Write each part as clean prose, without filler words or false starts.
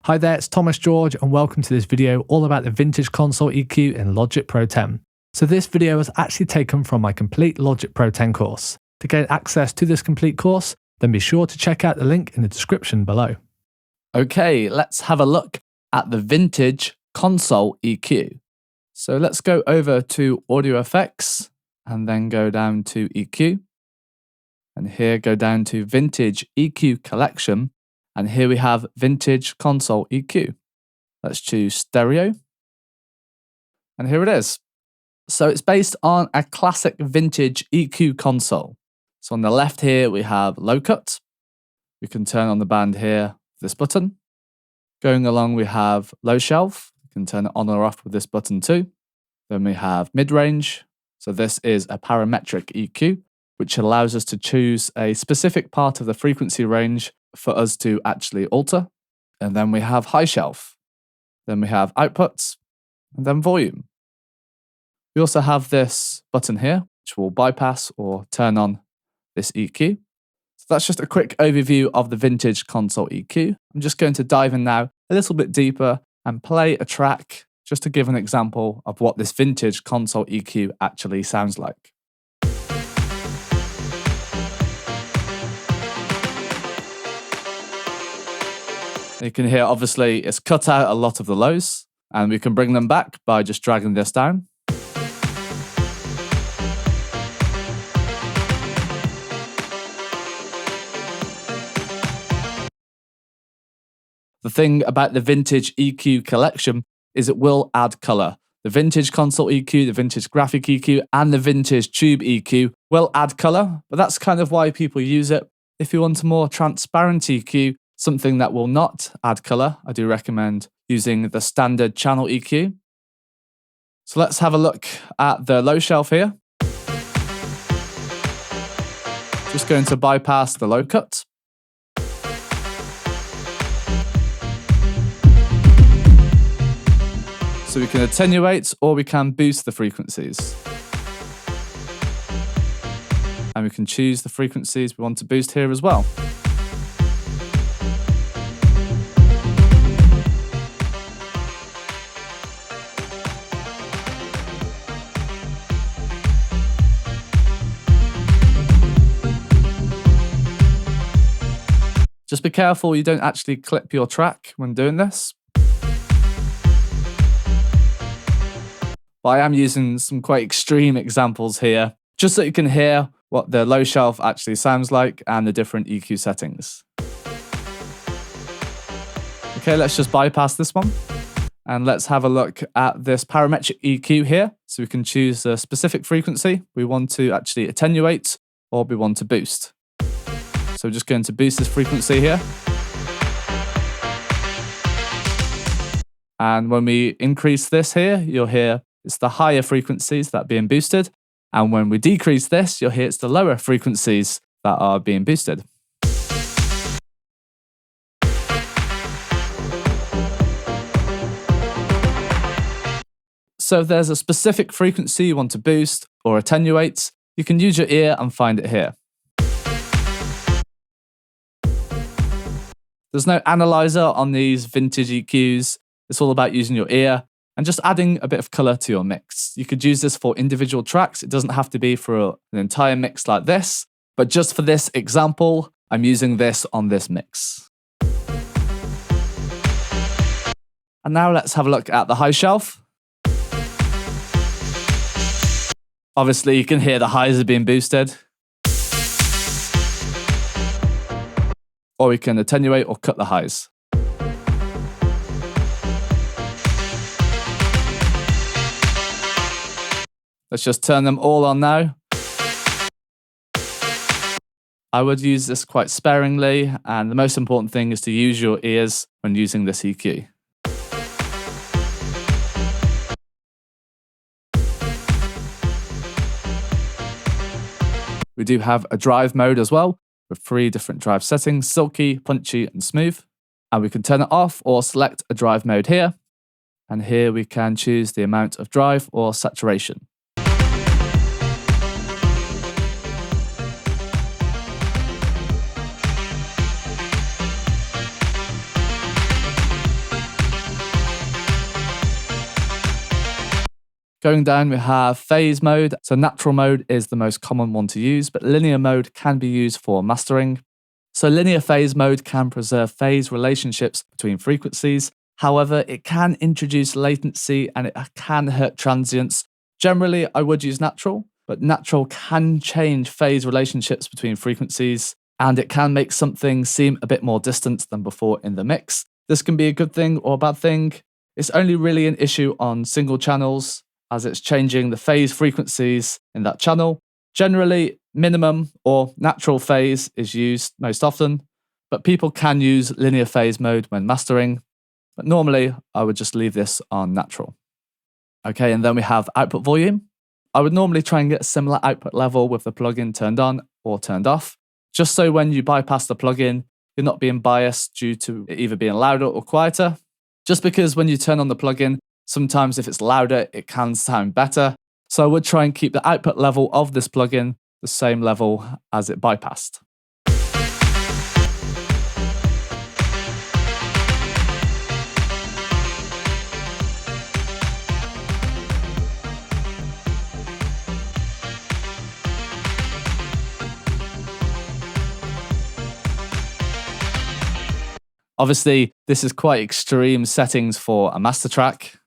Hi there, it's Thomas George and welcome to this video all about the vintage console EQ in Logic Pro 10. So this video was actually taken from my complete Logic Pro 10 course. To gain access to this complete course, then be sure to check out the link in the description below. Okay, let's have a look at the vintage console EQ. So let's go over to Audio Effects and then go down to EQ. And here go down to Vintage EQ Collection. And here we have Vintage Console EQ. Let's choose Stereo. And here it is. So it's based on a classic vintage EQ console. So on the left here, we have low cut. We can turn on the band here with this button. Going along, we have low shelf. You can turn it on or off with this button too. Then we have mid-range. So this is a parametric EQ, which allows us to choose a specific part of the frequency range for us to actually alter. And then we have high shelf. Then we have outputs, and then volume. We also have this button here, which will bypass or turn on this EQ. So that's just a quick overview of the vintage console EQ. I'm just going to dive in now a little bit deeper and play a track just to give an example of what this vintage console EQ actually sounds like. You can hear, obviously, it's cut out a lot of the lows, and we can bring them back by just dragging this down. The thing about the vintage EQ collection is it will add color. The vintage console EQ, the vintage graphic EQ, and the vintage tube EQ will add color, but that's kind of why people use it. If you want a more transparent EQ, something that will not add color, I do recommend using the standard channel EQ. So let's have a look at the low shelf here. Just going to bypass the low cut. So we can attenuate or we can boost the frequencies. And we can choose the frequencies we want to boost here as well. Just be careful you don't actually clip your track when doing this. But I am using some quite extreme examples here, just so you can hear what the low shelf actually sounds like and the different EQ settings. Okay, let's just bypass this one. And let's have a look at this parametric EQ here. So we can choose a specific frequency we want to actually attenuate or we want to boost. So we're just going to boost this frequency here. And when we increase this here, you'll hear it's the higher frequencies that are being boosted. And when we decrease this, you'll hear it's the lower frequencies that are being boosted. So if there's a specific frequency you want to boost or attenuate, you can use your ear and find it here. There's no analyzer on these vintage EQs. It's all about using your ear and just adding a bit of color to your mix. You could use this for individual tracks. It doesn't have to be for an entire mix like this, but just for this example, I'm using this on this mix. And now let's have a look at the high shelf. Obviously, you can hear the highs are being boosted. Or we can attenuate or cut the highs. Let's just turn them all on now. I would use this quite sparingly, and the most important thing is to use your ears when using this EQ. We do have a drive mode as well, with 3 different drive settings: silky, punchy, and smooth. And we can turn it off or select a drive mode here. And here we can choose the amount of drive or saturation. Going down, we have phase mode. So natural mode is the most common one to use, but linear mode can be used for mastering. So linear phase mode can preserve phase relationships between frequencies. However, it can introduce latency and it can hurt transients. Generally, I would use natural, but natural can change phase relationships between frequencies, and it can make something seem a bit more distant than before in the mix. This can be a good thing or a bad thing. It's only really an issue on single channels, as it's changing the phase frequencies in that channel. Generally, minimum or natural phase is used most often, but people can use linear phase mode when mastering. But normally, I would just leave this on natural. Okay, and then we have output volume. I would normally try and get a similar output level with the plugin turned on or turned off, just so when you bypass the plugin, you're not being biased due to it either being louder or quieter. Just because when you turn on the plugin, sometimes if it's louder, it can sound better. So I would try and keep the output level of this plugin the same level as it bypassed. Obviously, this is quite extreme settings for a master track.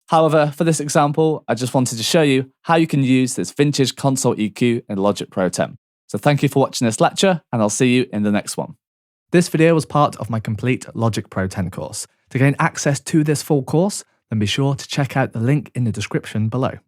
However, for this example, I just wanted to show you how you can use this vintage console EQ in Logic Pro 10. So thank you for watching this lecture, and I'll see you in the next one. This video was part of my complete Logic Pro 10 course. To gain access to this full course, then be sure to check out the link in the description below.